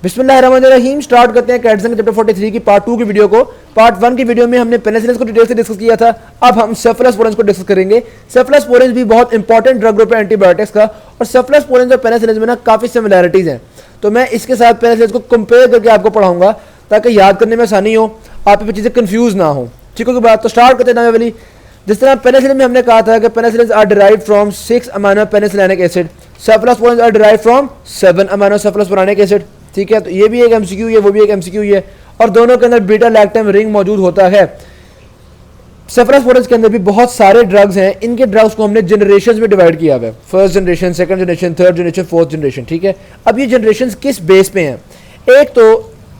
बिस्मिल्लाहिर्रहमानिर्रहीम। स्टार्ट करते हैं कैटसन के चैप्टर 43 की पार्ट 2 की वीडियो को। पार्ट 1 की वीडियो में हमने पेनिसिलिन को डिटेल से डिस्कस किया था। अब हम सेफलोस्पोरेंस को डिस्कस करेंगे। सेफलोस्पोरेंस भी बहुत इंपॉर्टेंट ड्रग ग्रुप है एंटीबायोटिक्स का, और सेफलोस्पोरेंस और पेनिसिलिन में ना काफी सिमिलैरिटीज हैं। तो मैं इसके साथ पेनिसिलिन को कंपेयर करके आपको पढ़ाऊंगा ताकि याद करने में आसानी हो, आप पे चीजें कंफ्यूज ना हो। ठीक है बात, तो स्टार्ट करते हैं वाली। जिस तरह पेनिसिलिन में हमने कहा था कि penicillin are derived from 6 amino penicillanic acid, cephalosporins are derived from 7 amino cephalosporanic acid. ठीक है, तो ये भी एक एमसीक्यू है, वो भी एक एमसीक्यू है, और दोनों के अंदर बीटा लैक्टम रिंग मौजूद होता है। सेफलोस्पोरेंस के अंदर भी बहुत सारे ड्रग्स हैं। इनके ड्रग्स को हमने जनरेशन में डिवाइड किया हुआ है, first generation, second generation, third generation, fourth generation. ठीक है, अब ये जनरेशन किस बेस पे हैं? एक तो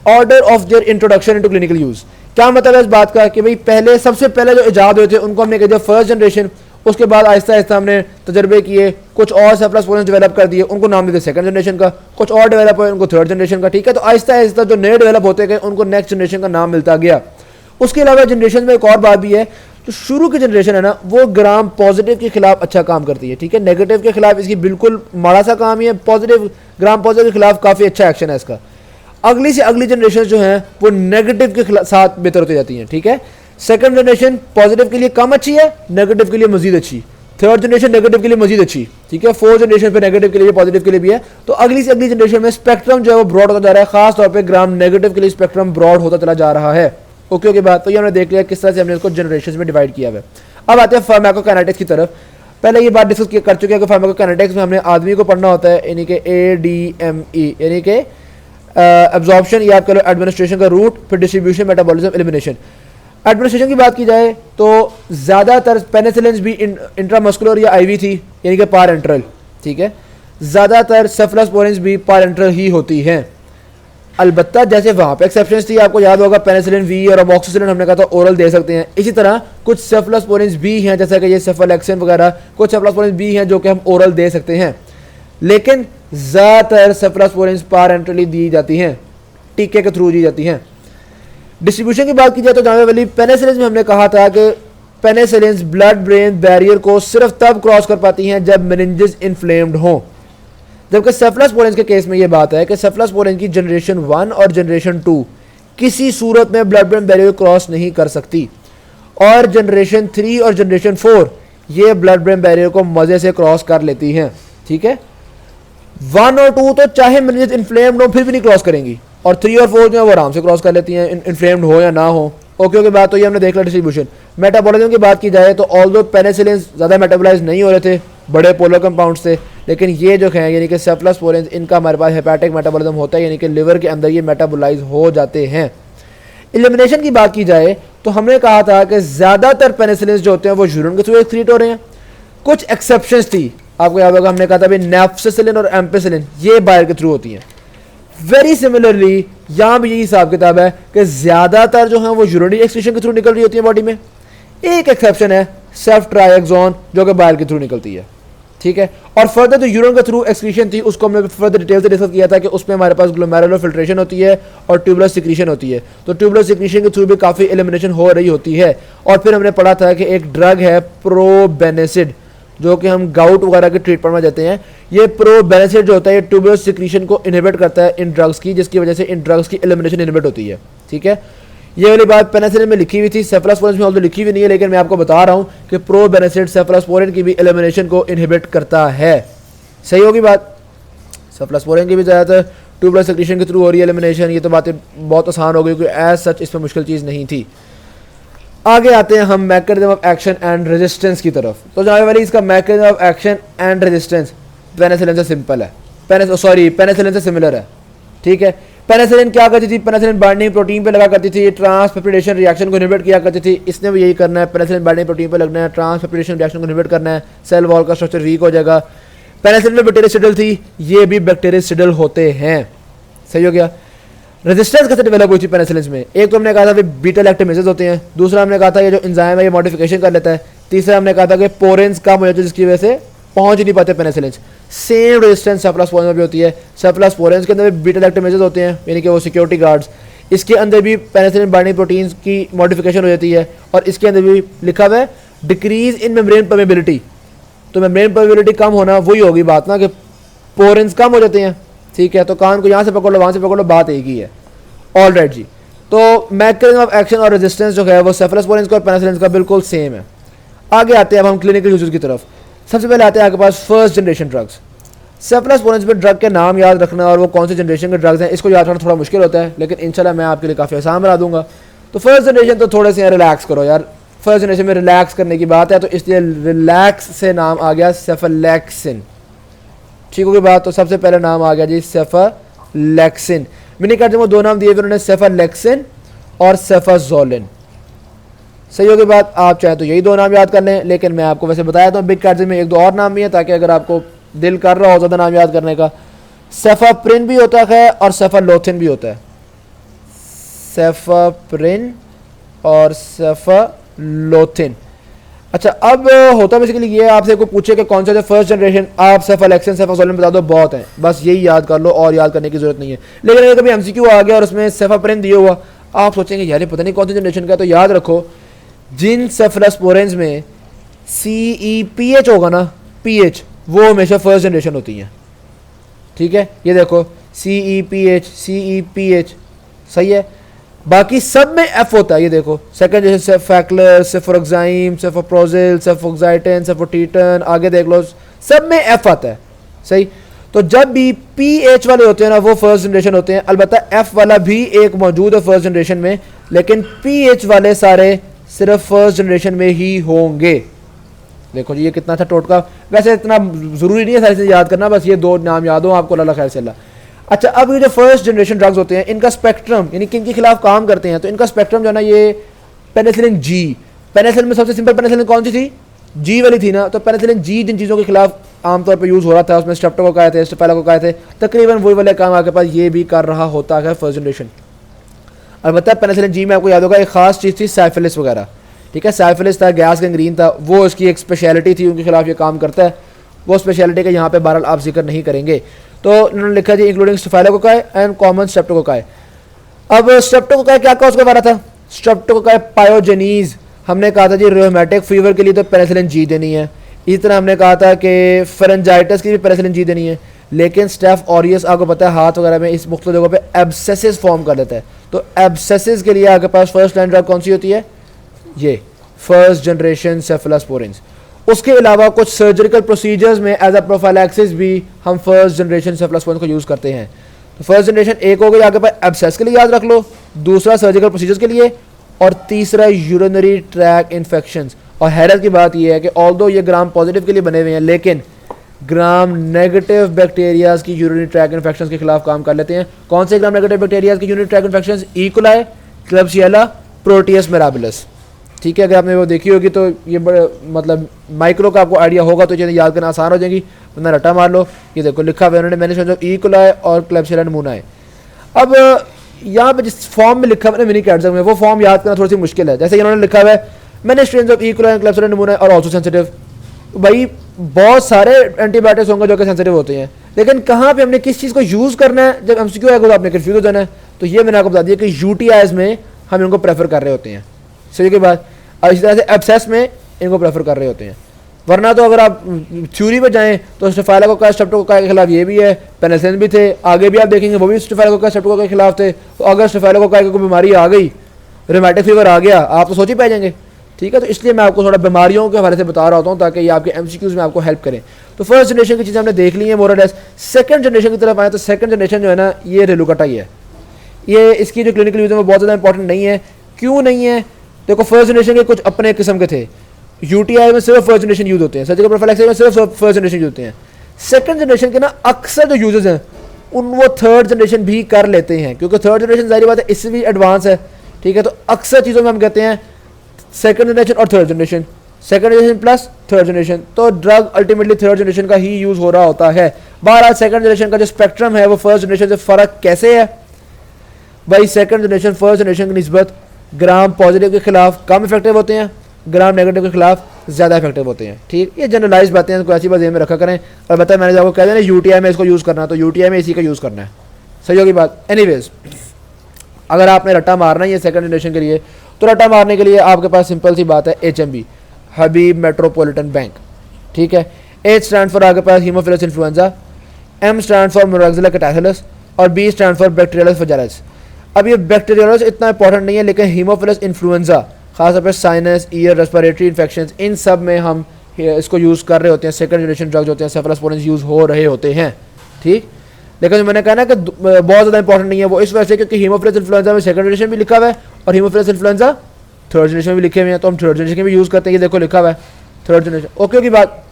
order of their introduction into clinical use. क्या मतलब है इस बात का कि भाई पहले सबसे पहले जो इजाद हुए थे उनको हमने कह दिया फर्स्ट जनरेशन, उसके बाद आहिस्ता आहिस्ता हमने तजर्बे किए, कुछ और सेफलोस्पोरेंस डेवलप कर दिए, उनको नाम दिया सेकंड जनरेशन का, कुछ और डेवलप हुए उनको थर्ड जनरेशन का। ठीक है, तो आहिस्ता आहिस्ता जो नए डेवलप होते गए उनको नेक्स्ट जनरेशन का नाम मिलता गया। उसके अलावा जनरेशन में एक और बात भी है, तो शुरू की जनरेशन है ना वो ग्राम पॉजिटिव के खिलाफ अच्छा काम करती है। ठीक है, नेगेटिव के खिलाफ इसकी बिल्कुल माड़ा सा काम ही है, पॉजिटिव ग्राम पॉजिटिव के खिलाफ काफी अच्छा एक्शन है इसका। अगली से अगली जनरेशन जो है वो नेगेटिव के साथ बेहतर होती जाती है। ठीक है, सेकंड जनरेशन पॉजिटिव के लिए कम अच्छी है, नेगेटिव के लिए मजीद अच्छी, थर्ड जनरेशन नेगेटिव के लिए मजीद अच्छी। ठीक है, फोर्थ जनरेशन पे नेगेटिव के लिए पॉजिटिव के लिए भी है। तो अगली से अगली जनरेशन में स्पेक्ट्रम जो है वो ब्रॉड होता जा रहा है, खास तौर पे ग्राम नेगेटिव के लिए स्पेक्ट्रम ब्रॉड होता चला जा रहा है। ओके ओके बात, तो ये हमने देख लिया किस तरह से हमने इसको जनरेशन में डिवाइड किया है। अब आते हैं फार्माकोकाइनेटिक्स की तरफ। पहले ये बात डिस्कस कर चुके हैं कि फार्माकोकाइनेटिक्स में हमने आदमी को पढ़ना होता है, यानी कि ADME, यानी कि एब्जॉर्प्शन या आप कह लो एडमिनिस्ट्रेशन का रूट, फिर डिस्ट्रीब्यूशन, मेटाबॉलिज्म, एलिमिनेशन। एडमिनिस्ट्रेशन की बात की जाए तो ज़्यादातर पेनिसिलिन भी इंट्रामस्कुलर या आईवी थी, यानी कि पारेंट्रल। ठीक है, ज़्यादातर सेफलोस्पोरेंस भी पारेंट्रल ही होती हैं। अलबत्ता जैसे वहाँ पे एक्सेप्शंस थी, आपको याद होगा पेनिसिलिन वी और अमोक्सिसिलिन हमने कहा था ओरल दे सकते हैं। इसी तरह कुछ सेफलोस्पोरेंस भी हैं, जैसा कि ये सेफालेक्सिन वगैरह, कुछ सेफलोस्पोरेंस भी हैं जो कि हम ओरल दे सकते हैं। लेकिन ज़्यादातर सेफलोस्पोरेंस पारेंट्रली दी जाती हैं, टीके के थ्रू दी जाती हैं। डिस्ट्रीब्यूशन की बात की जाए तो जामे वाली पेनिसिलिन में हमने कहा था कि पेनिसिलिन ब्लड ब्रेन बैरियर को सिर्फ तब क्रॉस कर पाती हैं जब मेनिंजेस इन्फ्लेम्ड हों, जबकि सेफलोस्पोरेंस के केस में यह बात है कि सेफलोस्पोरेंस की जनरेशन 1 और जनरेशन 2 किसी सूरत में ब्लड ब्रेन बैरियर क्रॉस नहीं कर सकती, और जनरेशन 3 और जनरेशन 4 ये ब्लड ब्रेन बैरियर को मजे से क्रॉस कर लेती हैं। ठीक है, 1 और 2 तो चाहे मेनिंजेस इन्फ्लेम्ड हो फिर भी नहीं क्रॉस करेंगी, और 3 और 4 जो है वो आराम से क्रॉस कर लेती हैं, इन्फ्लेम्ड हो या ना हो। ओके ओके बात, तो ये हमने देख लिया डिस्ट्रीब्यूशन। मेटाबॉलिज्म की बात की जाए तो ऑल्दो पेनिसिलिन ज़्यादा मेटाबोलाइज नहीं हो रहे थे, बड़े पोलर कंपाउंड थे, लेकिन ये जो हैं यानी कि सेफलोस्पोरेंस, इनका हमारे पास हेपेटिक मेटाबॉलिज्म होता है, यानी कि लिवर के अंदर ये मेटाबोलाइज हो जाते हैं। एलिमिनेशन की बात की जाए तो हमने कहा था कि ज़्यादातर पेनिसिलिन जो होते हैं वो यूरिन के थ्रू एक्सक्रीट हो रहे हैं। कुछ एक्सेप्शंस थी, आपको याद होगा हमने कहा था भाई नेफ्सिसिलिन और एम्पिसिलिन ये बायर के थ्रू होती हैं। वेरी सिमिलरली यहाँ भी यही हिसाब किताब है कि ज़्यादातर जो है वो यूरिनरी एक्सक्रीशन के थ्रू निकल रही होती है बॉडी में। एक एक्सेप्शन है सेफ्ट्राइएक्सोन जो कि बायर के थ्रू निकलती है। ठीक है, और फर्दर जो यूरिन के थ्रू एक्सक्रीशन थी उसको हमने फर्दर डिटेल से डिस्कस किया था कि उसमें हमारे पास ग्लोमेरुलर फिल्ट्रेशन होती है और ट्यूबुलर सिक्रीशन होती है। तो ट्यूबुलर सिक्रीशन के थ्रू भी काफ़ी एलिमिनेशन हो रही होती है। और फिर हमने पढ़ा था कि एक ड्रग है प्रोबेनिसिड, जो कि हम गाउट वगैरह के ट्रीटमेंट में देते हैं। ये प्रोबेनिसिड जो होता है ये ट्यूबुलर सिक्रीशन को इनहिबिट करता है इन ड्रग्स की, जिसकी वजह से इन ड्रग्स की एलिमिनेशन इनहिबिट होती है। ठीक है, ये वाली बात पेनिसिलिन में लिखी हुई थी, सेफलोस्पोरेंस में ऑल्दो लिखी हुई नहीं है, लेकिन मैं आपको बता रहा हूँ कि प्रोबेनिसिड सेफलोस्पोरिन की भी एलिमिनेशन को इनहिबिट करता है। सही होगी बात, सेफलोस्पोरिन की भी ज़्यादातर ट्यूबुलर सिक्रीशन के थ्रू हो रही है एलिमिनेशन। ये तो बातें बहुत आसान हो गई, क्योंकि एज सच इसमें मुश्किल चीज़ नहीं थी। आगे आते हैं हम mechanism of action and resistance की तरफ। तो जाने वाली इसका mechanism of action and resistance penicillin से सिंपल है, पेनिसिलिन से सिमिलर है। ठीक है, पेनिसिलिन क्या करती थी, पेनिसिलिन बाइंडिंग प्रोटीन पे लगा करती थी, ट्रांसपेप्टिडेशन रिएक्शन को इनहिबिट किया करती थी। इसने भी यही करना है, पेनिसिलिन बाइंडिंग प्रोटीन पे लगना है, ट्रांसपेप्टिडेशन रिएक्शन को इनहिबिट करना है, सेल वॉल का स्ट्रक्चर वीक हो जाएगा। पेनिसिलिन में बैक्टीरियसिडल थी, ये भी बैक्टीरियसिडल होते हैं। सही हो गया। रेजिस्टेंस कैसे डेवलप हुई थी पेनिसिलिन में? एक तो हमने कहा था बीटा लैक्टेमेसेस होते हैं, दूसरा हमने कहा था ये जो एंजाइम है ये मॉडिफिकेशन कर लेता है, तीसरा हमने कहा था कि पोरेंस कम हो जाते हैं जिसकी वजह से पहुंच नहीं पाते पेनिसिलिन। सेम रेजिस्टेंस सेफलोस्पोरेंस में भी होती है। सेफलोस्पोरेंस के अंदर भी बीटा लैक्टेमेसेस होते हैं, यानी कि वो सिक्योरिटी गार्ड्स। इसके अंदर भी पेनिसिलिन बाइंडिंग प्रोटीन्स की मॉडिफिकेशन हो जाती है, और इसके अंदर भी लिखा हुआ है डिक्रीज इन मेम्ब्रेन परमेबिलिटी। तो मेम्ब्रेन परमेबिलिटी कम होना वही होगी बात ना, कि पोरेंस कम हो जाते हैं। ठीक है, तो कान को यहाँ से पकड़ लो, वहाँ से पकड़ लो, बात एक ही है। ऑल राइट जी, तो मैकेनिज्म ऑफ एक्शन और रेजिस्टेंस जो है वो सेफलोस्पोरेंस का और पेनिसिलिन का बिल्कुल सेम है। आगे आते हैं अब हम क्लिनिकल यूजेस की तरफ। सबसे पहले आते हैं आपके पास फर्स्ट जनरेशन ड्रग्स। सेफलोस्पोरेंस में ड्रग के नाम याद रखना और वो कौन सी जनरेशन के ड्रग्स हैं इसको याद रखना थोड़ा मुश्किल होता है, लेकिन इंशाल्लाह मैं आपके लिए काफ़ी आसान बना दूंगा। तो फर्स्ट जनरेशन तो थोड़े से रिलैक्स करो यार, फर्स्ट जनरेशन में रिलैक्स करने की बात है, तो इसलिए रिलैक्स से नाम आ गया सेफलेक्सिन। ठीक होगी बात, तो सबसे पहले नाम आ गया जी सेफलेक्सिन। मिनी कार्ड में दो नाम दिए उन्होंने, सेफलेक्सिन और सेफाजोलिन। सही होगी बात, आप चाहे तो यही दो नाम याद कर लें, लेकिन मैं आपको वैसे बताया था बिग कार्ड में एक दो और नाम भी है, ताकि अगर आपको दिल कर रहा हो ज़्यादा नाम याद करने का। सेफाप्रिन भी होता है और सेफालोथिन भी होता है। सेफाप्रिन और सेफालोथिन। अच्छा, अब होता बेसिकली ये, आपसे कोई पूछे कि कौन सा जो फर्स्ट जनरेशन, आप सेफालेक्सिन सेफाजोलिन बता दो, बहुत है, बस यही याद कर लो और याद करने की जरूरत नहीं है। लेकिन अगर कभी एमसीक्यू आ गया और उसमें सेफाप्रिन दिया हुआ, आप सोचेंगे यार ये पता नहीं कौन सी जनरेशन का, तो याद रखो जिन सेफलोस्पोरेंस में CEPH होगा ना, PH, वो हमेशा फर्स्ट जनरेशन होती हैं। ठीक है, ये देखो CEPH, सही है। बाकी सब में F होता है, ये देखो सेकंड जनरेशन सेफैक्लर, सेफोरोक्साइम, सेफोप्रोजिल, सेफोक्साइटिन, सेफोटीटन, आगे देख लो सब में F आता है। सही, तो जब भी PH वाले होते हैं ना वो फर्स्ट जनरेशन होते हैं। अलबत्ता F वाला भी एक मौजूद है फर्स्ट जनरेशन में, लेकिन PH वाले सारे सिर्फ फर्स्ट जनरेशन में ही होंगे। देखो जी ये कितना अच्छा टोटका, वैसे इतना जरूरी नहीं है सारी चीज़ें याद करना, बस ये दो नाम याद हो आपको, अल्लाह खैर से अल्लाह। अच्छा, अब ये जो फर्स्ट जनरेशन ड्रग्स होते हैं इनका स्पेक्ट्रम, यानी किन के खिलाफ काम करते हैं, तो इनका स्पेक्ट्रम जो है ना, ये पेनिसिलिन जी, पेनिसिलिन में सबसे सिंपल पेनिसिलिन कौन सी थी, जी वाली थी ना, तो पेनिसिलिन जी जिन चीज़ों के खिलाफ आमतौर पर यूज़ हो रहा था उसमें स्ट्रेप्टोकोकाई थे, स्टेफिलोकोकाई थे, तकरीबन वही वाले काम आपके पास ये भी कर रहा होता है फर्स्ट जनरेशन। अलबत्ता पेनिसिलिन जी में आपको याद होगा एक खास चीज़ थी साइफिलिस वगैरह। ठीक है, साइफिलिस था, गैस गैंग्रीन था, वो इसकी एक स्पेशलिटी थी, उनके खिलाफ ये काम करता है। वो स्पेशलिटी का यहाँ पे बहरहाल आप जिक्र नहीं करेंगे। तो इन्होंने लिखा जी including staphylococci and common streptococci. अब स्ट्रेप्टोकोकाई क्या उसका बारे था, स्ट्रेप्टोकोकाई पायोजेनीज, हमने कहा था जी रोमेटिक फीवर के लिए तो पेनिसिलिन जी देनी है। इसी तरह हमने कहा था कि फेरेंजाइटिस की भी पेनिसिलिन जी देनी है। लेकिन स्टेफ ऑरियस आपको पता है हाथ वगैरह में इस मुख्तलिफ जगहों पे एब्सेसिस फॉर्म कर देता है, तो एब्सेसिस के लिए आपके पास फर्स्ट लाइन ड्रग कौन सी होती है, ये फर्स्ट जनरेशन सेफलोस्पोरेंस। उसके अलावा कुछ सर्जिकल प्रोसीजर्स में एज अ प्रोफाइलैक्सिस भी हम फर्स्ट जनरेशन सेफलोस्पोरेंस को यूज़ करते हैं। तो फर्स्ट जनरेशन एक हो गई आपके पास एब्सेस के लिए याद रख लो, दूसरा सर्जिकल प्रोसीजर्स के लिए, और तीसरा यूरिनरी ट्रैक इन्फेक्शंस। और हैरत की बात यह है कि ऑल्दो ये ग्राम पॉजिटिव के लिए बने हुए हैं, लेकिन ग्राम नेगेटिव बैक्टीरियाज की यूरिनरी ट्रैक इन्फेक्शंस के खिलाफ काम कर लेते हैं। कौन से ग्राम नेगेटिव बैक्टीरियाज की urinary track infections, E coli, Klebsiella, Proteus mirabilis. ठीक है, अगर आपने वो देखी होगी तो ये बड़े मतलब माइक्रो का आपको आइडिया होगा तो चीज़ें याद करना आसान हो जाएंगी, वरना रटा मार लो। ये देखो लिखा हुआ है उन्होंने, मैंने सोचा ई कोलाई और क्लेब्सिएला नमूना है। अब यहाँ पे जिस फॉर्म में लिखा हुआ है मिनी कैटजम में, वो फॉर्म याद करना थोड़ी सी मुश्किल है। जैसे इन्होंने लिखा हुआ है मैंने strains of E coli, Klebsiella नमूना और ऑल्सो सेंसिटिव। भाई बहुत सारे एंटीबायोटिक्स होंगे जो कि सेंसिटिव होते हैं, लेकिन कहाँ पे हमने किस चीज़ को यूज़ करना है, जब एमसीक्यू आएगा तो आपने कन्फ्यूज हो जाना है। तो ये मैंने आपको बता दिया कि यूटीआईज में हम इनको प्रेफर कर रहे होते हैं। सही के बाद इसी तरह से एब्सेस में इनको प्रेफर कर रहे होते हैं, वरना तो अगर आप थ्योरी पे जाएं तो स्टेफिलोकोकाई स्ट्रेप्टोकोकाई के खिलाफ ये भी है, पेनिसिलिन भी थे, आगे भी आप देखेंगे वो भी स्टेफिलोकोकाई स्ट्रेप्टोकोकाई के खिलाफ थे। तो अगर स्टेफिलोकोकाई की कोई बीमारी आ गई, रोमेटिक फीवर आ गया, आप तो सोच ही पा जाएंगे। ठीक है, तो इसलिए मैं आपको थोड़ा बीमारियों के हवाले से बता रहा होता हूँ ताकि ये आपके एमसीक्यूज में आपको हेल्प करें। तो फर्स्ट जनरेशन की चीज़ें हमने देख ली है मोर और लेस। सेकंड जनरेशन की तरफ आए तो सेकंड जनरेशन जो है ना, ये रेलुकाटा ही है। ये इसकी जो क्लिनिकल यूज है वो बहुत ज़्यादा इंपॉर्टेंट नहीं है। क्यों नहीं है, देखो फर्स्ट जनरेशन के कुछ अपने किस्म के थे। यूटीआई में सिर्फ फर्स्ट जनरेशन यूज होते हैं, सर्जिकल प्रोफाइलैक्सिस में सिर्फ फर्स्ट जनरेशन यूज होते हैं। सेकंड जनरेशन के ना अक्सर जो यूजेस हैं उन वो थर्ड जनरेशन भी कर लेते हैं, क्योंकि थर्ड जनरेशन जाहिर बात है इससे भी एडवांस है। ठीक है, तो अक्सर चीज़ों में हम कहते हैं सेकंड जनरेशन और third generation, second generation plus third generation. तो ड्रग अल्टीमेटली थर्ड जनरेशन का ही यूज हो रहा होता है। बहरहाल सेकंड जनरेशन का जो स्पेक्ट्रम है वो फर्स्ट जनरेशन से फ़र्क कैसे है भाई, सेकंड जनरेशन फर्स्ट जनरेशन की निस्बत ग्राम पॉजिटिव के खिलाफ कम इफेक्टिव होते हैं, ग्राम नेगेटिव के खिलाफ ज़्यादा इफेक्टिव होते हैं। ठीक, ये जनरलाइज बातें हैं, कोई ऐसी बात में रखा करें। और बताया मैंने आपको कह देना यूटीआई में इसको यूज़ करना, तो यूटीआई में इसी का यूज़ करना है। सही होगी बात। एनीवेज, अगर आपने रट्टा मारना है ये सेकंड जनरेशन के लिए, तो रट्टा मारने के लिए आपके पास सिंपल सी बात है, HMB, हबीब मेट्रोपॉलिटन बैंक। ठीक है, H स्टैंड फॉर आपके पास haemophilus influenza, M stand for moraxella catarrhalis और B stand for bacterialis vaginas. अब ये बैक्टीरियलिस इतना इंपॉर्टेंट नहीं है, लेकिन हीमोफिलस इन्फ्लुएंजा खासतौर पर साइनस, ईयर, रेस्पिरेटरी इन्फेक्शन, इन सब में हम इसको यूज़ कर रहे होते हैं। सेकंड जनरेशन ड्रग्स होते हैं, सेफलोस्पोरिन्स यूज़ हो रहे होते हैं, ठीक। लेकिन जो मैंने कहा ना कि बहुत ज़्यादा इंपॉर्टेंट नहीं है, वो इस वजह से क्योंकि हीमोफिलस इन्फ्लुएंजा में सेकंड जनरेशन भी लिखा हुआ है और हीमोफिलस इन्फ्लुएंजा थर्ड जनरेशन में भी लिखे हुए हैं, तो हम थर्ड जनरेशन भी यूज़ करते हैं। ये देखो लिखा हुआ है थर्ड जनरेशन। ओके की बात।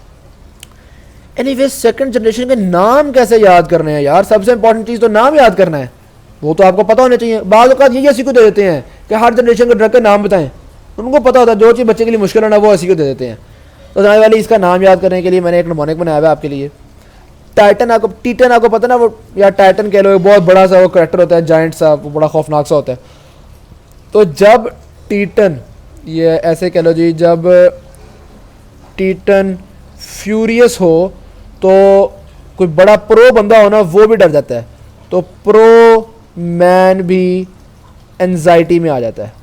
एनीवे सेकंड जनरेशन के नाम कैसे याद करने हैं यार? सबसे इंपॉर्टेंट चीज़ तो नाम याद करना है, वो तो आपको पता होना चाहिए। बाद औक़ात ये इसी को दे देते हैं कि हर जनरेशन के ड्रग के नाम बताएं, उनको पता होता है जो चीज़ बच्चे के लिए मुश्किल है ना वो इसी को दे देते हैं। तो जाने वाली इसका नाम याद करने के लिए मैंने एक निमोनिक बनाया हुआ है आपके लिए। टाइटन आपको, टीटन आपको पता ना, वो या टाइटन कह लो, बहुत बड़ा सा वो करेक्टर होता है, जाइंट सा, वो बड़ा खौफनाक सा होता है। तो जब टीटन, ये ऐसे कह लो जी, जब टीटन फ्यूरियस हो तो कोई बड़ा प्रो बंदा हो ना वो भी डर जाता है, तो प्रो मैन भी एंजाइटी में आ जाता है,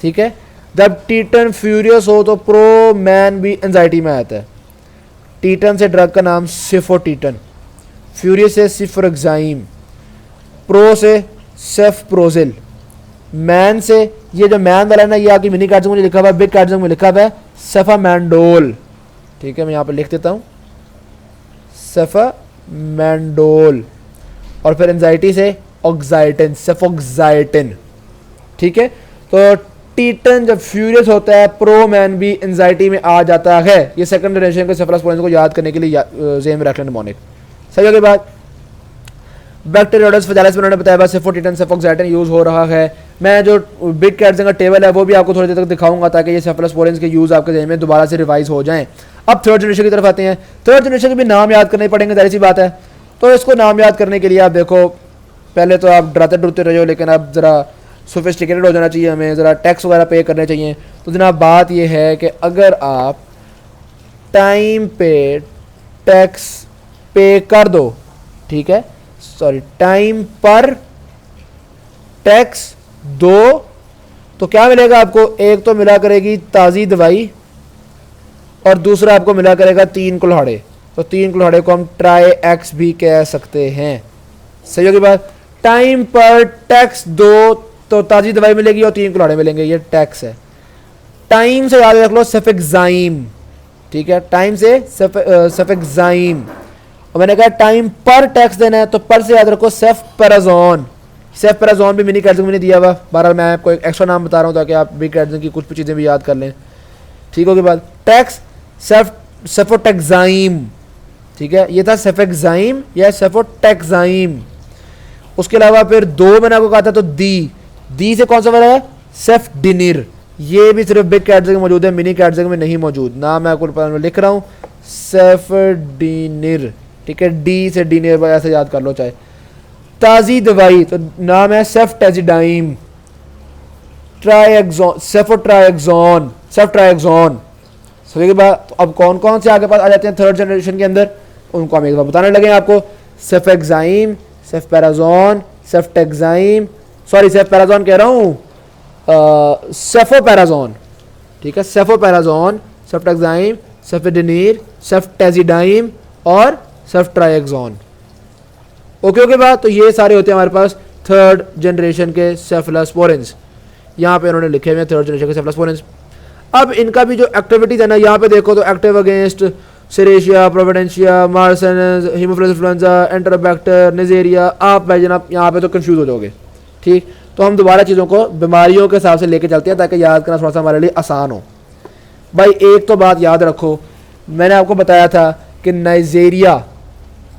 ठीक है। जब टीटन फ्यूरियस हो तो प्रो मैन भी एंजाइटी में आ जाता है। टीटन से ड्रग का नाम सिफोटीटन, फ्यूरियस से सिफोरेक्साइम, प्रो से सेफप्रोजिल, मैन से, ये जो मैन वाला है ना, ये आपकी मिनी कार्ड में लिखा हुआ है, बिग कार्ड में लिखा हुआ है सेफामेंडोल, ठीक है। मैं यहाँ पे लिख देता हूँ सेफामेंडोल। और फिर एंजाइटी से ऑक्साइटिन, सेफोक्साइटिन, ठीक है। तो टीटन जब फ्यूरियस होता है, प्रो मैन भी एंजाइटी में आ जाता है। ये सेकंड जनरेशन के सेफलोस्पोरिन्स को याद करने के लिए जेम रख लें निमोनिक। सही होगी बात। बैक्टीरियोइड्स वजाइनस में उन्होंने बताया सेफोटीटन, सेफोक्साइटिन यूज़ हो रहा है। मैं जो बिग कैट्स का टेबल है वो भी आपको थोड़ी देर तक दिखाऊंगा ताकि ये सेफलोस्पोरिन्स के यूज़ आपके जेम में दोबारा से रिवाइज हो जाएं। अब थर्ड जनरेशन की तरफ आते हैं। थर्ड जनरेशन के भी नाम याद करने पड़ेंगे, जाहिर सी बात है। तो इसको नाम याद करने के लिए आप देखो, पहले तो आप डराते डरते रहे हो, लेकिन अब ज़रा सोफिस्टिकेटेड हो जाना चाहिए, हमें ज़रा टैक्स वगैरह पे करने चाहिए। तो जनाब बात यह है कि अगर आप टाइम पे टैक्स पे कर दो, ठीक है, सॉरी टाइम पर टैक्स दो, तो क्या मिलेगा आपको? एक तो मिला करेगी ताज़ी दवाई और दूसरा आपको मिला करेगा 3 कुल्हाड़े। तो 3 कुल्हाड़े को हम ट्राई एक्स भी कह सकते हैं। सही होगी बात। टाइम पर टैक्स दो तो ताज़ी दवाई मिलेगी और 3 कुल्हाड़े मिलेंगे, ये टैक्स है। टाइम से याद रख लो सेफेक्साइम, ठीक है, टाइम से सेफेक्साइम। और मैंने कहा टाइम पर टैक्स देना है तो पर से याद रखो सेफपेराजोन। सेफपेराजोन भी मिनी कैट्स में दिया हुआ। बहरहाल मैं आपको एक एक्स्ट्रा नाम बता रहा हूँ ताकि आप बिग कैट्स की कुछ चीज़ें भी याद कर लें, ठीक होगी बात। टैक्स सेफोटेक्साइम, ठीक है, ये था सेफेक्साइम या सेफोटेक्साइम। उसके अलावा फिर 2 मैंने आपको कहा था, तो दी से कौन सा वाला है? सेफडिनिर। ये भी सिर्फ बिग कैट्स में मौजूद है, मिनी कैट्स में नहीं मौजूद। नाम मैं आपको लिख रहा हूँ सेफडिनिर, ठीक है। डी से डिनिर ऐसे याद कर लो चाहे। ताज़ी दवाई तो नाम है सेफटेजिडाइम, ट्राइएक्सोन, सेफोट्राइएक्सोन, सेफट्राइएक्सोन। सही बात। तो अब कौन कौन से आगे पास आ जाते हैं थर्ड जनरेशन के अंदर, उनको हम एक बार बताने लगे आपको। सेफेक्साइम, सेफपेराजोन, सेफटेक्साइम, सॉरी सेफपेराजोन कह रहा हूँ, सेफोपेराजोन, ठीक है, सेफोपेराजोन, सेफटेक्साइम, सेफेडिनिर, सेफटेजिडाइम और सेफट्राइएक्सोन। ओके ओके बात। तो ये सारे होते हैं हमारे पास थर्ड जनरेशन के सेफलोस्पोरिन्स। यहाँ पे उन्होंने लिखे हुए हैं थर्ड जनरेशन के सेफलोस्पोरिन्स। अब इनका भी जो एक्टिविटीज़ है ना, यहाँ पे देखो तो active against serratia, providencia, marcescens, haemophilus influenza, enterobacter, neisseria. आप भाई जनाब यहाँ पे तो कंफ्यूज हो जाओगे, ठीक। तो हम दोबारा चीज़ों को बीमारियों के हिसाब से लेके चलते हैं ताकि याद करना थोड़ा सा हमारे लिए आसान हो। भाई एक तो बात याद रखो, मैंने आपको बताया था कि नाइजेरिया,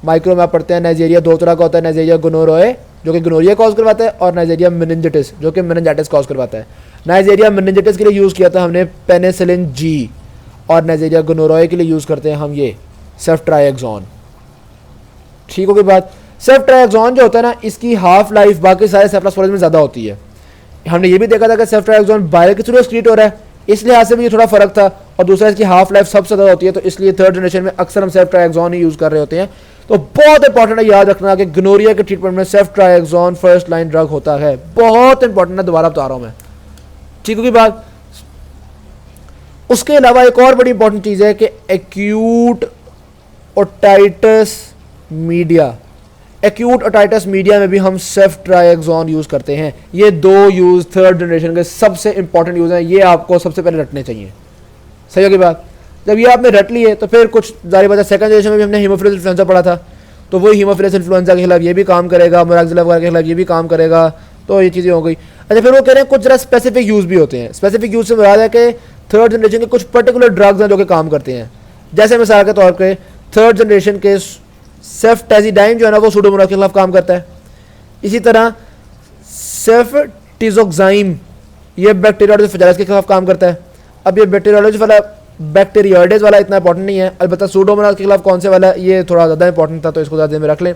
माइक्रो में आप पढ़ते हैं, नाइजेरिया 2 तरह का होता है। नाइजेरिया गोनोरोए जो कि गोनोरिया कॉज करवाता है, और नाइजेरिया मेनिंजाइटिस जो कि मेनिंजाइटिस कॉज करवाता है। नाइजेरिया मेनिंजाइटिस के लिए यूज़ किया था हमने पेनिसिलिन जी, और नाइजेरिया गोनोरोए के लिए यूज़ करते हैं हम ये सेफट्राइएक्सोन, ठीक होगी बात। सेफट्राइएक्सोन जो होता है ना, इसकी हाफ लाइफ बाकी सारे सेफलोस्पोरिन्स में ज़्यादा होती है। हमने ये भी देखा था कि सेफट्राइएक्सोन बायो के थ्रू एक्सक्रीट हो रहा है, इस लिहाज से भी ये थोड़ा फर्क था। और दूसरा इसकी हाफ लाइफ सबसे ज़्यादा होती है, तो इसलिए थर्ड जनरेशन में अक्सर हम सेफट्राइएक्सोन ही यूज़ कर रहे होते हैं। तो बहुत इंपॉर्टेंट है याद रखना कि गोनोरिया के ट्रीटमेंट में सेफट्राइएक्सोन फर्स्ट लाइन ड्रग होता है। बहुत इंपॉर्टेंट है, दोबारा बता रहा हूँ मैं, ठीक होगी बात। उसके अलावा एक और बड़ी इंपॉर्टेंट चीज़ है कि acute otitis media, acute otitis media में भी हम सेफ्ट्राइक्सोन यूज़ करते हैं। ये दो यूज़ थर्ड जनरेशन के सबसे इंपॉर्टेंट यूज़ हैं, ये आपको सबसे पहले रटने चाहिए। सही होगी बात। जब ये आपने रट लिए तो फिर कुछ जारी बात है, सेकंड जनरेशन में भी हमने हीमोफिलस इन्फ्लुएंजा पढ़ा था, तो वही हीमोफिलस इन्फ्लुएंजा के खिलाफ ये भी काम करेगा, मोराक्जिला वगैरह के खिलाफ ये भी काम करेगा, तो ये चीज़ें हो गई। अच्छा, फिर वो कह रहे हैं कुछ जरा स्पेसिफिक यूज़ भी होते हैं। स्पेसिफिक यूज़ से मुराद है कि थर्ड जनरेशन के कुछ पर्टिकुलर ड्रग्स हैं जो कि काम करते हैं। जैसे मिसाल के तौर पर थर्ड जनरेशन के सेफ्टाजिडाइन जो है ना वो सूडोमोनास के खिलाफ काम करता है। इसी तरह सेफ्टिजोक्साइम ये बैक्टीरियोइडेज फ्लैजेलेस के खिलाफ काम करता है। अब ये बैक्टीरियोइडेज वाला इतना इंपॉर्टेंट नहीं है, अलबत्ता सूडोमोनास के खिलाफ कौन से वाला ये थोड़ा ज़्यादा इंपॉर्टेंट था, तो इसको ज़्यादा में रख लें।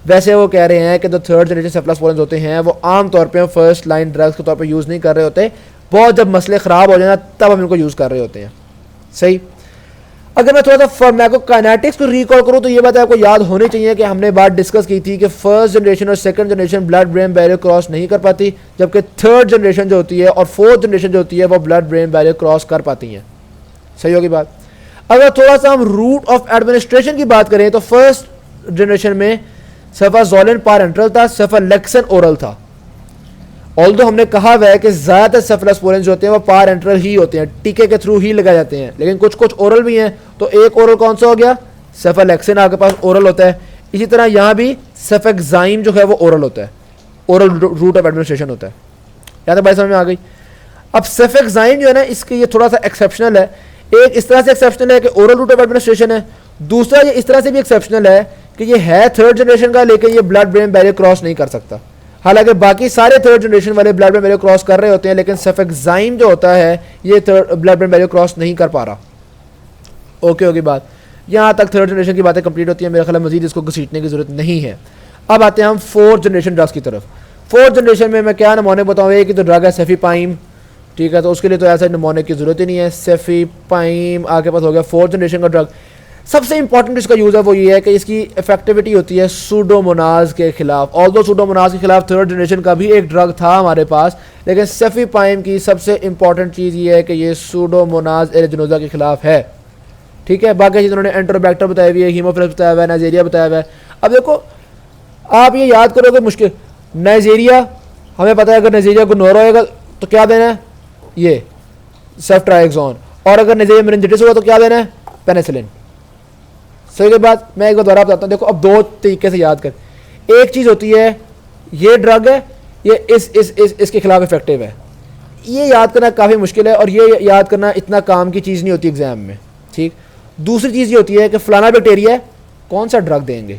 वैसे वो कह रहे हैं कि जो थर्ड जनरेशन सेफ्लास्पोरेंस होते हैं वो आम तौर पे फर्स्ट लाइन ड्रग्स के तौर पे यूज़ नहीं कर रहे होते, बहुत जब मसले ख़राब हो जाए तब हम इनको यूज़ कर रहे होते हैं। सही। अगर मैं थोड़ा सा फार्माकोकाइनेटिक्स को रिकॉल करूँ तो ये बात आपको याद होनी चाहिए कि हमने बात डिस्कस की थी कि फर्स्ट जनरेशन और second generation blood brain barrier cross नहीं कर पाती, जबकि थर्ड जनरेशन जो होती है और फोर्थ जनरेशन जो होती है वो ब्लड ब्रेन बैरियर क्रॉस कर पाती हैं। सही होगी बात। अगर थोड़ा सा हम रूट ऑफ एडमिनिस्ट्रेशन की बात करें तो फर्स्ट जनरेशन में सेफाजोलिन पारेंटरल था, सेफालेक्सन ओरल था। ऑल्दो हमने कहा हुआ है कि ज़्यादातर सेफलास्पोरेंस जो होते हैं वो पारेंटरल ही होते हैं, टीके के थ्रू ही लगाए जाते हैं, लेकिन कुछ कुछ ओरल भी हैं। तो एक ओरल कौन सा हो गया, सेफालेक्सिन आपके पास ओरल होता है। इसी तरह यहाँ भी सेफेक्साइम जो है वो ओरल होता है, ओरल रूट ऑफ एडमिनिस्ट्रेशन होता है। या तो भाई समझ में आ गई। अब सेफेक्साइम जो है ना इसके ये थोड़ा सा एक्सेप्शनल है। एक इस तरह से एक्सेप्शनल है कि ओरल रूट ऑफ एडमिनिस्ट्रेशन है, दूसरा ये इस तरह से भी एक्सेप्शनल है कि ये है थर्ड जनरेशन का लेकिन ये ब्लड ब्रेन बैरियर क्रॉस नहीं कर सकता। हालांकि बाकी सारे थर्ड जनरेशन वाले ब्लड ब्रेन बैरियर क्रॉस कर रहे होते हैं, लेकिन सेफेक्साइम जो होता है ये ब्लड ब्रेन बैरियर क्रॉस नहीं कर पा रहा। ओके होगी बात। यहाँ तक थर्ड जनरेशन की बातें कंप्लीट होती है, मेरा ख्याल मजीद इसको घसीटने की जरूरत नहीं है। अब आते हैं हम फोर्थ जनरेशन ड्रग्स की तरफ। फोर्थ जनरेशन में मैं क्या नमूने बताऊँ, एक ही तो ड्रग है सेफीपाइम, ठीक है, तो उसके लिए तो ऐसा नमूने की जरूरत ही नहीं है। सेफीपाइम आपके पास हो गया फोर्थ जनरेशन का ड्रग। सबसे इंपॉर्टेंट इसका यूज़ है वो ये है कि इसकी इफेक्टिविटी होती है सूडोमोनाज के खिलाफ। ऑल्दो सूडोमोनाज के खिलाफ थर्ड जनरेशन का भी एक ड्रग था हमारे पास, लेकिन सेफीपाइम की सबसे इंपॉर्टेंट चीज़ ये है कि ये सूडोमोनाज एरिजिनोजा के खिलाफ है। ठीक है, बाकी चीज़ उन्होंने एंटरोबैक्टर बताई हुई है, हीमोफिलस बताया हुआ है, नाइजीरिया बताया हुआ है। अब देखो आप ये याद करोगे मुश्किल, नाइजीरिया हमें पता है अगर नाइजीरिया को नोरो होएगा तो क्या देना है, ये सेफ्ट्राइक्सोन, और अगर नाइजीरिया मेनिंजाइटिस हुआ तो क्या देना है, पेनिसिलिन। सही के बाद मैं एक बार दोबारा बताता हूँ। देखो अब दो तरीके से याद कर, एक चीज़ होती है ये ड्रग है, ये इसके खिलाफ इफेक्टिव है, ये याद करना काफ़ी मुश्किल है और ये याद करना इतना काम की चीज़ नहीं होती एग्जाम में। ठीक, दूसरी चीज़ ये होती है कि फलाना बैक्टीरिया है, कौन सा ड्रग देंगे,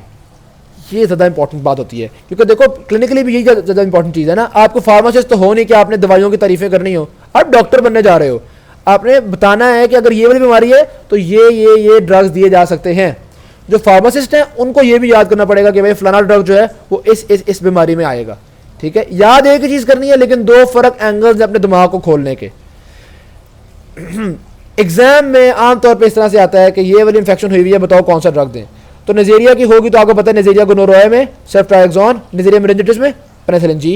ये ज़्यादा इंपॉर्टेंट बात होती है। क्योंकि देखो क्लिनिकली भी यही ज़्यादा इंपॉर्टेंट चीज़ है ना। आपको फार्मासिस्ट तो हो नहीं कि आपने दवाइयों की तारीफें करनी हो, आप डॉक्टर बनने जा रहे हो, आपने बताना है कि अगर ये वाली बीमारी है तो ये ड्रग्स दिए जा सकते हैं। जो फार्मासिस्ट हैं उनको ये भी याद करना पड़ेगा कि भाई फलाना ड्रग जो है वो इस बीमारी में आएगा। ठीक है, याद एक ही चीज़ करनी है, लेकिन दो फर्क एंगल्स अपने दिमाग को खोलने के। एग्जाम में आमतौर पे इस तरह से आता है कि ये वाली इन्फेक्शन हुई हुई है, बताओ कौन सा ड्रग दें। तो नाइजीरिया की होगी तो आपको पता है नाइजीरिया गोनोरोया में सेफ्ट्राइक्सोन, नाइजीरिया मेनिंजाइटिस में पेनिसिलिन जी।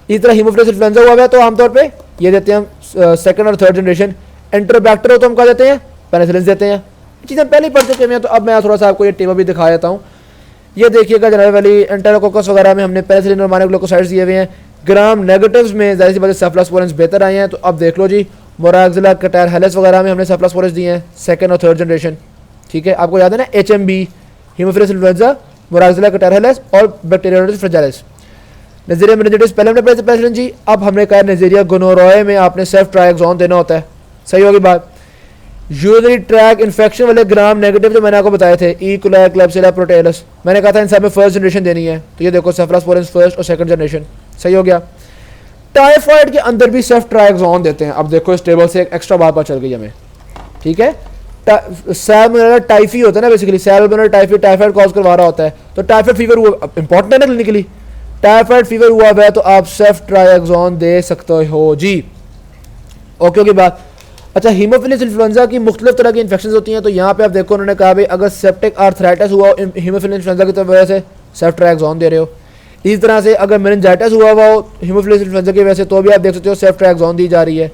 इसी तरह हीमोफिलस इन्फ्लुएंजा हुआ है तो आमतौर पे ये देते हैं हम सेकंड और थर्ड जनरेशन। एंटरोबैक्टर हो तो हम क्या देते हैं, पेनिसिलिन देते हैं। चीज़ें पहले ही पढ़ चुके हैं, तो अब मैं थोड़ा सा आपको ये टेबल भी दिखा देता हूँ। ये देखिएगा जनरल वैली एंटेरोकोकस वगैरह में हमने पेनिसिलिन और मोनोग्लिकोसाइड्स दिए हुए हैं। ग्राम नेगेटिव्स में ज़ाहिर सी बात है सेफ्लास्पोरेंस बेहतर आए हैं, तो अब देख लो जी मोराक्जिला कैटारहेलिस वगैरह में हमने सेफ्लास्पोरेंस दिए हैं सेकंड और थर्ड जनरेशन। ठीक है, आपको याद है ना, HMB, हीमोफिलस इन्फ्लुएंजा, मोराक्जिला कैटारहेलिस और बैक्टीरियोइडेस फ्लैजेलेस। नाइजीरिया मेनिंजाइटिस पहले हमने पढ़े पेनिसिलिन जी। अब हमने कहा नाइजीरिया गोनोरोया में आपने सेफ्ट्राइक्सोन देना होता है। सही होगी बात। यूरिनरी ट्रैक इन्फेक्शन वाले ग्राम नेगेटिव जो मैंने आपको बताए थे, ई कोलाई, क्लेब्सिला, प्रोटेलस, मैंने कहा था इन सब में फर्स्ट जनरेशन देनी है, तो ये देखो सेफ्लास्पोरेंस फर्स्ट और सेकंड जनरेशन। सही हो गया। टाइफाइड के अंदर भी सेफ्ट्राइक्सोन देते हैं। अब देखो इस टेबल से एक एक्स्ट्रा बात पता चल गई हमें। ठीक है, सैल्मोनेला टाइफी होता है ना, basically Salmonella typhi typhoid cause करवा रहा होता है, तो टाइफाइड फीवर हुआ, इंपॉर्टेंट है ना क्लिनिकली, टाइफाइड फीवर हुआ है तो आप सेफ्ट्राइक्सोन दे सकते हो जी। ओके की बात। अच्छा, हीमोफिलस इन्फ्लुएंजा की मुख्तलिफ तरह की इन्फेक्शन होती हैं, तो यहाँ पे आप देखो उन्होंने कहा भाई अगर सेप्टिक आर्थराइटिस हुआ हीमोफिलस इन्फ्लुएंजा की वजह से सेफ्ट्राइक्सोन दे रहे हो। इसी तरह से अगर मेनिंजाइटिस हुआ हो हीमोफिलस इन्फ्लुएंजा की वजह से तो भी आप देख सकते हो सेफ्ट्राइक्सोन दी जा रही है।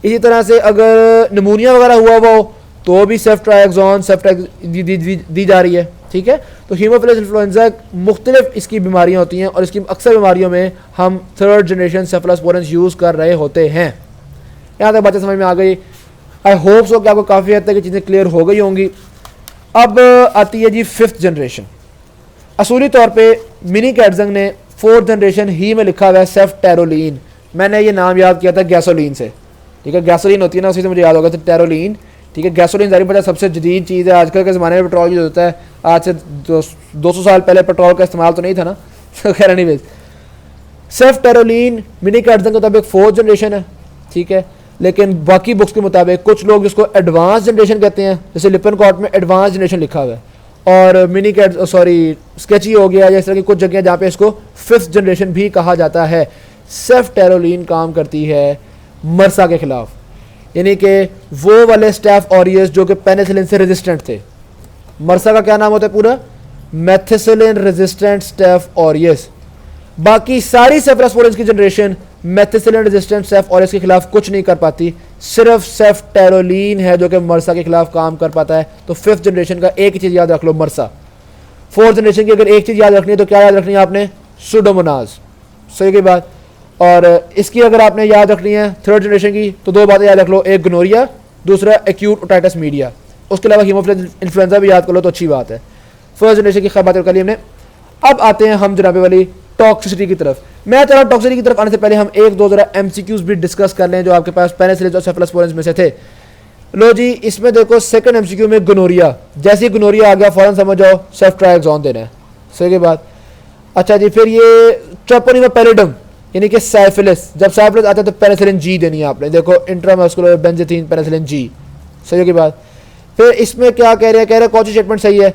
इसी तरह से अगर निमोनिया वगैरह हुआ हो तो भी सेफ्ट्राएक्सोन दी जा रही है, ठीक है। तो हीमोफिलस इन्फ्लुएंजा मुख्तलिफ इसकी बीमारियां होती हैं और इसकी अक्सर बीमारियों में हम थर्ड जनरेशन सेफलोस्पोरेंस यूज़ कर रहे होते हैं। यहाँ तक बातें समझ में आ गई। आई होप सो कि आपको काफ़ी हद तक ये चीज़ें क्लियर हो गई होंगी। अब आती है जी 5th जनरेशन। असूली तौर पे मिनी कैटजंग ने 4th जनरेशन ही में लिखा हुआ है सेफ्टेरोलीन। मैंने ये नाम याद किया था गैसोलीन से, ठीक है। गैसोलीन होती है ना, उसी से मुझे याद होगा था टेरोलीन, ठीक है। गैसोलीन जारी पता सबसे जदीद चीज़ है। आजकल के ज़माने में पेट्रोल यूज होता है, आज से 200 साल पहले पेट्रोल का इस्तेमाल तो नहीं था ना। खैर एनीवेज, सेफ्टेरोलीन मिनी कैटजंग के मुताबिक 4th जनरेशन है, ठीक है। लेकिन बाकी बुक्स के मुताबिक कुछ लोग जिसको एडवांस जनरेशन कहते हैं, जैसे लिपनकॉर्ट में एडवांस जनरेशन लिखा हुआ है, और मिनी कैट स्केची हो गया, इस तरह की कुछ जगह जहाँ पे इसको 5th जनरेशन भी कहा जाता है। सेफ्टेरोलीन काम करती है मरसा के खिलाफ, यानी कि वो वाले स्टैफ ऑरियस जो कि पेनिसिलिन से रेजिस्टेंट थे। मरसा का क्या नाम होता है पूरा? Methicillin resistant staph aureus. बाकी सारी सेफ्लोस्पोरेंस की generation methicillin resistant staph aureus के खिलाफ कुछ नहीं कर पाती, सिर्फ सेफ्टेरोलीन है जो कि मरसा के खिलाफ काम कर पाता है। तो 5th जनरेशन का एक ही चीज़ याद रख लो, मरसा। 4th जनरेशन की अगर एक चीज़ याद रखनी है तो क्या याद रखनी है आपने? सुडोमोनाज। सही की बात। और इसकी अगर आपने याद रखनी है 3rd जनरेशन की तो 2 बातें याद रख लो, एक गनोरिया, दूसरा एक्यूट ओटाइटिस मीडिया। उसके अलावा हीमोफिलस इन्फ्लुएंजा भी याद कर लो तो अच्छी बात है। 1st जनरेशन की खैर बात कर ली हमने। अब आते हैं हम जनाबे वाली टॉक्सिसिटी की तरफ। मैं चाह रहा हूँ टॉक्सिसिटी की तरफ आने से पहले हम 1-2 जरा MCQs भी डिस्कस कर लें जो आपके पास पेनिसिलिन और सेफलोस्पोरेंस में से थे। लो जी, इसमें देखो 2nd MCQ में गनोरिया, जैसे ही गनोरिया आ गया फौरन समझ जाओ सेफ्ट्राएक्सोन देना है। सही की बात। अच्छा जी, फिर ये ट्रोपोनिमा पैलिडम यानी कि साइफिलिस, जब साइफिलिस आता है तो पेनिसिलिन जी देनी है आपने। देखो इंट्रामस्कुलर बेंजीथीन पेनिसिलिन जी। सही की बात। फिर इसमें क्या कह रहे हैं कौन सी स्टेटमेंट सही है?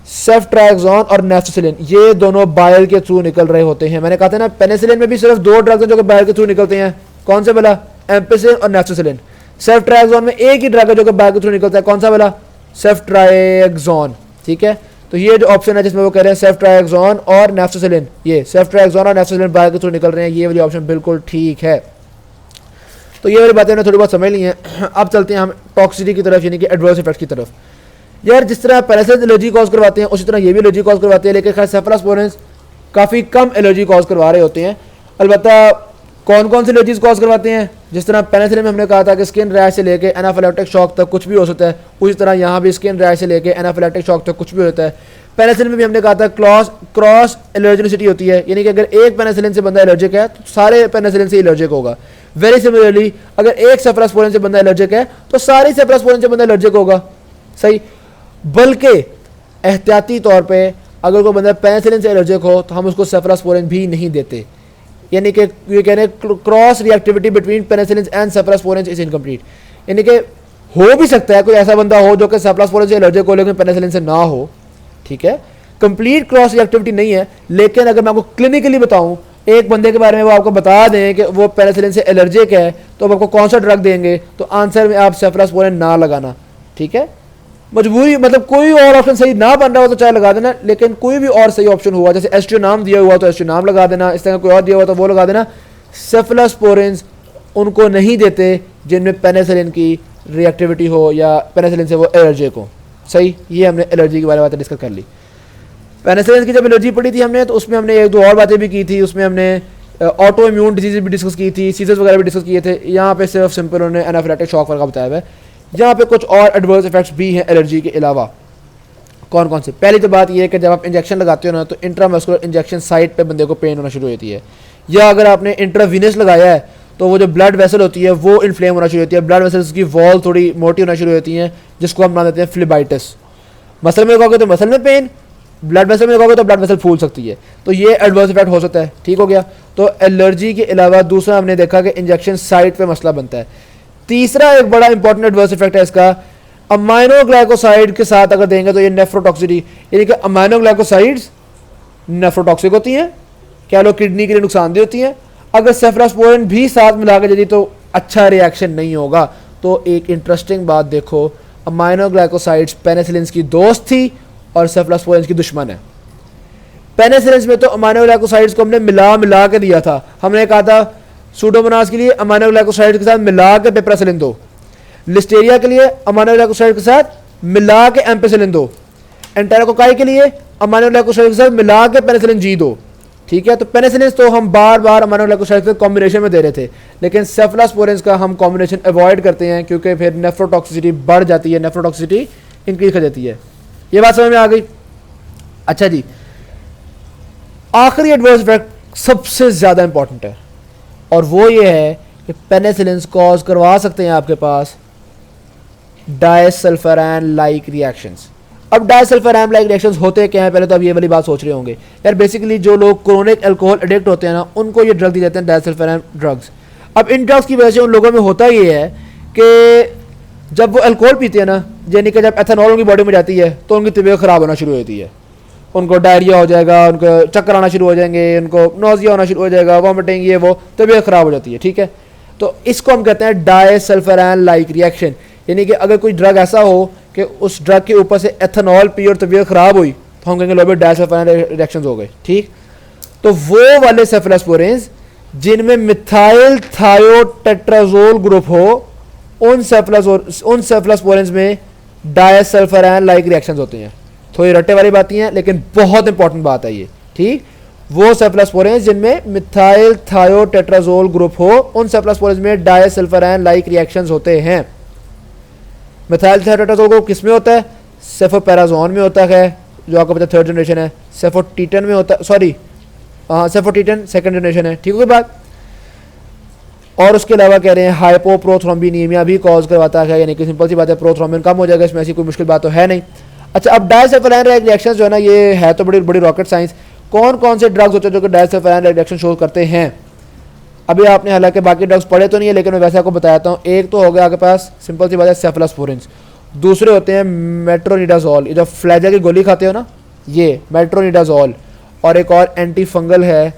सेफ्ट्राएक्सोन और नेफ्थोसिलिन ये दोनों बायल के थ्रू निकल रहे होते हैं। मैंने कहा था ना पेनिसिलिन में भी सिर्फ 2 ड्रग्स हैं जो कि बायल के थ्रू निकलते हैं। कौन से वाला? एम्पिसिलिन और नेफ्थोसिलिन। सेफ्ट्राएक्सोन में एक ही ड्रग है जो कि बायल के थ्रू निकलता है। कौन सा वाला? सेफ्ट्राएक्सोन, ठीक है। तो ये जो ऑप्शन है जिसमें वो कह रहे हैं सेफ्ट्राएक्सोन और नेफ्थोसिलिन, ये सेफ्ट्राएक्सोन और नेफ्थोसिलिन बायल के थ्रू निकल रहे हैं, ये वाली ऑप्शन बिल्कुल ठीक है। तो ये वाली बातें मैंने थोड़ी बहुत समझ ली हैं। अब चलते हैं हम टॉक्सिसिटी की तरफ, यानी कि एडवर्स इफेक्ट की तरफ। यार जिस तरह पेनिसिलिन एलर्जी कॉज करवाते हैं उसी तरह ये भी एलर्जी कॉज करवाते हैं, लेकिन खैर सेफलोस्पोरेंस काफ़ी कम एलर्जी कॉज करवा रहे होते हैं। अलबत्ता कौन कौन सी एलर्जीज कॉज करवाते हैं? जिस तरह पेनिसिलिन में हमने कहा था कि स्किन रैश से लेके एनाफिलैक्टिक शॉक तक कुछ भी हो सकता है, उसी तरह यहाँ भी स्किन रैश से लेके एनाफिलैक्टिक शॉक तक कुछ भी होता है। पेनिसिलिन में भी हमने कहा था क्रॉस एलर्जेनिसिटी होती है, यानी कि अगर एक पेनिसिलिन से बंदा एलर्जिक है तो सारे पेनिसिलिन से एलर्जिक होगा। वेरी सिमिलरली अगर एक सेफ्लोस्पोरेन से बंदा एलर्जिक है तो सारे सेफ्लोस्पोरेन से बंदा एलर्जिक होगा। सही। बल्कि एहतियाती तौर पे अगर कोई बंदा पेनिसिलिन से एलर्जिक हो तो हम उसको सेफ्लोस्पोरेन भी नहीं देते, यानी कि ये कह रहे हैं cross reactivity between penicillin and cephalosporin is incomplete. यानी कि हो भी सकता है कोई ऐसा बंदा हो जो कि सेफ्लोस्पोरेन से एलर्जिक हो लेकिन पेनिसिलिन से ना हो, ठीक है। कंप्लीट क्रॉस रिएक्टिविटी नहीं है। लेकिन अगर मैं आपको क्लिनिकली बताऊं, एक बंदे के बारे में वो आपको बता दें कि वो पेनिसिलिन से एलर्जिक है तो अब आपको कौन सा ड्रग देंगे, तो आंसर में आप सेफ्लोस्पोरेन ना लगाना, ठीक है। मजबूरी मतलब कोई और ऑप्शन सही ना बन रहा हो तो चाहे लगा देना, लेकिन कोई भी और सही ऑप्शन हुआ, जैसे एस्ट्रोनाम दिया हुआ तो एस्ट्रोनाम लगा देना, इस तरह कोई और दिया हुआ तो वो लगा देना। सेफ्लोस्पोरेंस उनको नहीं देते जिनमें पेनिसिलिन की रिएक्टिविटी हो या पेनिसिलिन से वो एलर्जिक हो। सही। ये हमने एलर्जी के बारे में बातें डिस्कस कर ली। पेनिसिलिन की जब एलर्जी पड़ी थी हमने तो उसमें हमने 1-2 और बातें भी की थी। उसमें हमने ऑटो इम्यून डिजीज भी डिस्कस की थी, सीजर्स वगैरह भी डिस्कस किए थे। यहाँ पे सिर्फ सिंपल उन्होंने एनाफिलैक्टिक शॉक वगैरह बताया हुआ है। यहाँ पे कुछ और एडवर्स इफेक्ट्स भी हैं एलर्जी के अलावा। कौन कौन से? पहली तो बात यह है कि जब आप इंजेक्शन लगाते हो ना तो इंट्रामस्कुलर इंजेक्शन साइट पे बंदे को पेन होना शुरू होती है, या अगर आपने इंट्रावीनस लगाया है तो वो जो ब्लड वेसल होती है वो इन्फ्लेम होना शुरू होती है, ब्लड वेसल्स की वॉल थोड़ी मोटी होना शुरू होती हैं, जिसको हम नाम देते हैं फ्लेबाइटिस। मसल में लगाओगे तो मसल में पेन, ब्लड वेसल में लगाओगे तो ब्लड वेसल फूल सकती है, तो ये एडवर्स इफेक्ट हो सकता है। ठीक हो गया। तो एलर्जी के अलावा दूसरा हमने देखा कि इंजेक्शन साइट पे मसला बनता है। तीसरा एक बड़ा इंपॉर्टेंट एडवर्स इफेक्ट है इसका, अमाइनो ग्लाइकोसाइड के साथ अगर देंगे तो ये नेफ्रोटॉक्सिटी, यानी कि अमाइनो ग्लाइकोसाइड्स नेफ्रोटॉक्सिक होती हैं, क्या लो किडनी के लिए नुकसानदेह होती हैं। अगर सेफ्लोस्पोरिन भी साथ मिला के यदि तो अच्छा रिएक्शन नहीं होगा। तो एक इंटरेस्टिंग बात देखो, अमाइनो ग्लाइकोसाइड्स पेनिसिलिन की दोस्त थी और सेफ्लोस्पोरिन की दुश्मन है। पेनिसिलिन में तो अमाइनो ग्लाइकोसाइड्स को हमने मिला के दिया था, हमने कहा था सूडोमोनास के लिए अमाइनो ग्लाइकोसाइड्स के साथ मिला के पिपरासिलिन दो, लिस्टेरिया के लिए अमाइनो ग्लाइकोसाइड के साथ मिला के एम्पेसिलिन दो, एंटेरोकोकाई के लिए अमाइनो ग्लाइकोसाइड के साथ मिला के पेनिसिलिन जी दो। ठीक है, तो पेनिसिलिन तो हम बार बार अमाइनो ग्लाइकोसाइड के कॉम्बिनेशन में दे रहे थे, लेकिन सेफलास्पोरेंस का हम कॉम्बिनेशन अवॉइड करते हैं क्योंकि फिर नेफ्रोटॉक्सिसिटी बढ़ जाती है, नेफ्रोटॉक्सिसिटी इंक्रीज कर जाती है। ये बात समझ में आ गई। अच्छा जी, आखिरी एडवर्स इफेक्ट सबसे ज्यादा इंपॉर्टेंट है और वो ये है कि पेनिसिलिन कॉज करवा सकते हैं आपके पास डायसल्फारान लाइक रिएक्शंस। अब डायसल्फारान लाइक रिएक्शंस होते क्या हैं, पहले तो आप ये वाली बात सोच रहे होंगे यार, बेसिकली जो लोग क्रोनिक अल्कोहल एडिक्ट होते हैं ना, उनको ये ड्रग दी जाते हैं डायसल्फारान ड्रग्स। अब इन ड्रग्स की वजह से उन लोगों में होता ये है कि जब वो अल्कोहल पीते हैं ना, यानी कि जब एथेनॉल उनकी बॉडी में जाती है तो उनकी तबीयत ख़राब होना शुरू होती है, उनको डायरिया हो जाएगा, उनको चक्कर आना शुरू हो जाएंगे, उनको नोजिया होना शुरू हो जाएगा, वॉमिटिंग, ये वो, तबीयत ख़राब हो जाती है। ठीक है, तो इसको हम कहते हैं डायसल्फारान लाइक रिएक्शन। यानी कि अगर कोई ड्रग ऐसा हो कि उस ड्रग के ऊपर से एथेनॉल पी और तबीयत ख़राब हुई तो हम कहेंगे लो भाई डायसल्फारान रिएक्शंस हो गए। ठीक, तो वो वाले सेफलास्पोरेंस जिनमें मिथाइल थायोटेट्राजोल ग्रुप हो, उन सेफलास्पोरेंस में डायसल्फारान लाइक रिएक्शंस होते हैं। थोड़ी रट्टे वाली बातें हैं लेकिन बहुत इंपॉर्टेंट बात है ये। ठीक, वो सेफलास्पोरेंस जिनमें मिथाइल थायोटेट्राजोल ग्रुप हो, उन सेफलास्पोरेंस में डायसल्फारान लाइक रिएक्शंस होते हैं। मिथाइल थायोटेट्राजोल ग्रुप किस में होता है? सेफोपेराजोन में होता है, जो आपको पता है 3rd जनरेशन है। सेफोटीटन में होता है, सॉरी सेफोटीटन 2nd जनरेशन है। ठीक है बात। और उसके अलावा कह रहे हैं हाइपोप्रोथ्रोम्बिनीमिया भी कॉज करवाता है, यानी कि सिंपल सी बात है प्रोथ्रोम्बिन कम हो जाएगा, इसमें ऐसी कोई मुश्किल बात तो है नहीं। अच्छा, अब डायसल्फारान रिएक्शंस जो है ना, ये है तो बड़ी बड़ी रॉकेट साइंस। कौन कौन से ड्रग्स होते हैं जो कि डायसल्फारान रिएक्शन शो करते हैं? अभी आपने हालांकि बाकी ड्रग्स पढ़े तो नहीं है, लेकिन मैं वैसे आपको बताता हूँ। एक तो हो गया आपके पास सिंपल सी बात है सेफलास्पोरेंस, दूसरे होते हैं मेट्रोनिडाजोल, ये जो फ्लैजा की गोली खाते हो ना, ये मेट्रोनिडाजोल, और एक और एंटी फंगल है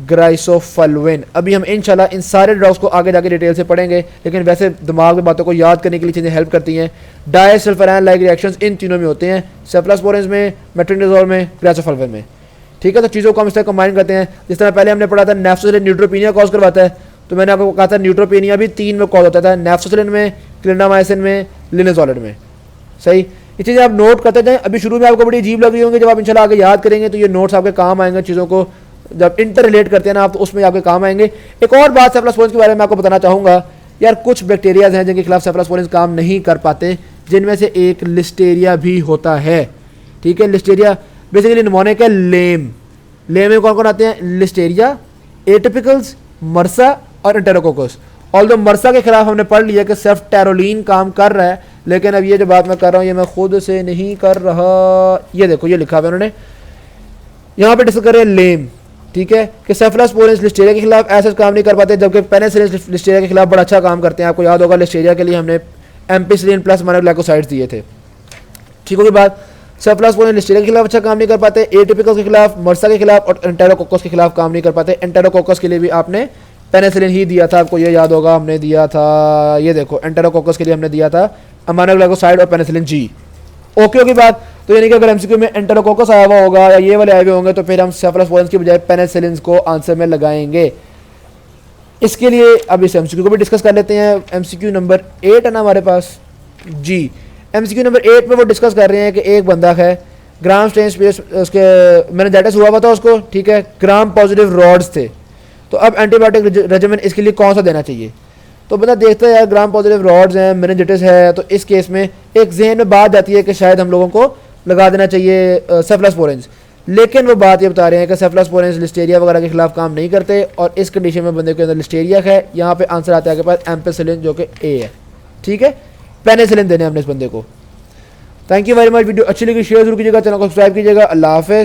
ग्राइसोफल्विन। अभी हम इंशाल्लाह इन सारे ड्रग्स को आगे जाके डिटेल से पढ़ेंगे, लेकिन वैसे दिमाग में बातों को याद करने के लिए चीज़ें हेल्प करती हैं। डायसल्फारान लाइक रिएक्शंस इन तीनों में होते हैं, सेफलास्पोरेंस में, मेट्रोनिडाजोल में, ग्राइसोफल्विन में। ठीक है, तो चीज़ों को हम इस तरह कंबाइन करते हैं। जिस तरह पहले हमने पढ़ा था नेफ्रोसिलिन न्यूट्रोपीनिया कॉज करवाता है, तो मैंने आपको कहा था न्यूट्रोपीनिया भी 3 में कॉज होता था, नेफ्रोसिलिन में, क्लिंडामाइसिन में, लिनेजोलिड में। सही, ये चीज़ें आप नोट करते जाएं। अभी शुरू में आपको बड़ी अजीब लग रही होंगी, जब आप इंशाल्लाह आगे याद करेंगे तो ये नोट्स आपके काम आएंगे। चीज़ों को जब इंटर रिलेट करते हैं ना आप, तो उसमें आपके काम आएंगे। एक और बात सेफलास्पोरेंस के बारे में आपको बताना चाहूँगा यार, कुछ बैक्टीरियाज हैं जिनके खिलाफ सेफलास्पोरेंस काम नहीं कर पाते, जिनमें से एक लिस्टेरिया भी होता है। ठीक है, लिस्टेरिया बेसिकली निमोनिक है। लेम में कौन कौन आते हैं? लिस्टेरिया, एटिपिकल्स, मर्सा और एंटेरोकोकस। ऑल्दो मर्सा के खिलाफ हमने पढ़ लिया कि सिर्फ टेरोलिन काम कर रहा है, लेकिन अब ये जो बात मैं कर रहा हूँ ये मैं खुद से नहीं कर रहा। ये देखो, ये लिखा हुआ है उन्होंने यहाँ पे डिस्कस कर रहे हैं लेम। ठीक है, कि सेफलास्पोरेंस लिस्टेरिया के खिलाफ ऐसा काम नहीं कर पाते, जबकि पेनिसिलिन लिस्टेरिया के खिलाफ बड़ा अच्छा काम करते हैं। आपको याद होगा लिस्टेरिया के लिए हमने एम्पिसिलिन प्लस मोनोग्लाइकोसाइड्स दिए थे। ठीक होगी बात। सेफलास्पोरेंस लिस्टेरिया के खिलाफ अच्छा काम नहीं कर पाते, एटिपिकल्स के खिलाफ, मर्सा के खिलाफ और एंटेरोकोकस के खिलाफ काम नहीं कर पाते। एंटेरोकोकस के लिए भी आपने पेनिसिलिन ही दिया था, आपको ये याद होगा हमने दिया था, ये देखो एंटेरोकोकस के लिए हमने दिया था अमाइनो ग्लाइकोसाइड और पेनिसिलिन जी। ओके होगी बात। तो यानी कि अगर एमसीक्यू में एंटेरोकोकस आया हुआ होगा या ये वाले आए हुए होंगे तो फिर हम सेफलास्पोरेंस की बजाय पेनिसिलिन को आंसर में लगाएंगे। इसके लिए अब इस एमसीक्यू को भी डिस्कस कर लेते हैं। एमसीक्यू नंबर 8 है ना हमारे पास जी। एमसीक्यू नंबर 8 में वो डिस्कस कर रहे हैं कि एक बंदा है ग्राम स्टेन स्पेस, उसके मेनिंजाइटिस हुआ हुआ था उसको। ठीक है, ग्राम पॉजिटिव रॉड्स थे, तो अब एंटीबायोटिक रेजिमेन इसके लिए कौन सा देना चाहिए? तो बंदा देखता है यार ग्राम पॉजिटिव रॉड्स हैं, मेनिंजाइटिस है, तो इस केस में एक जहन में बात जाती है कि शायद हम लोगों को लगा देना चाहिए सेफलास्पोरेंस। लेकिन वो बात ये बता रहे हैं कि सेफलास्पोरेंस लिस्टेरिया वगैरह के खिलाफ काम नहीं करते, और इस कंडीशन में बंदे के अंदर लिस्टेरिया है। यहाँ पे आंसर आता है आपके पास एम्पेसिलिन, जो कि ए है। ठीक है, पेनिसिलिन देने हमने इस बंदे को। Thank you very much. Video अच्छी लगी शेयर जरूर कीजिएगा, चैनल को सब्सक्राइब कीजिएगा। अल्लाह हाफिज़।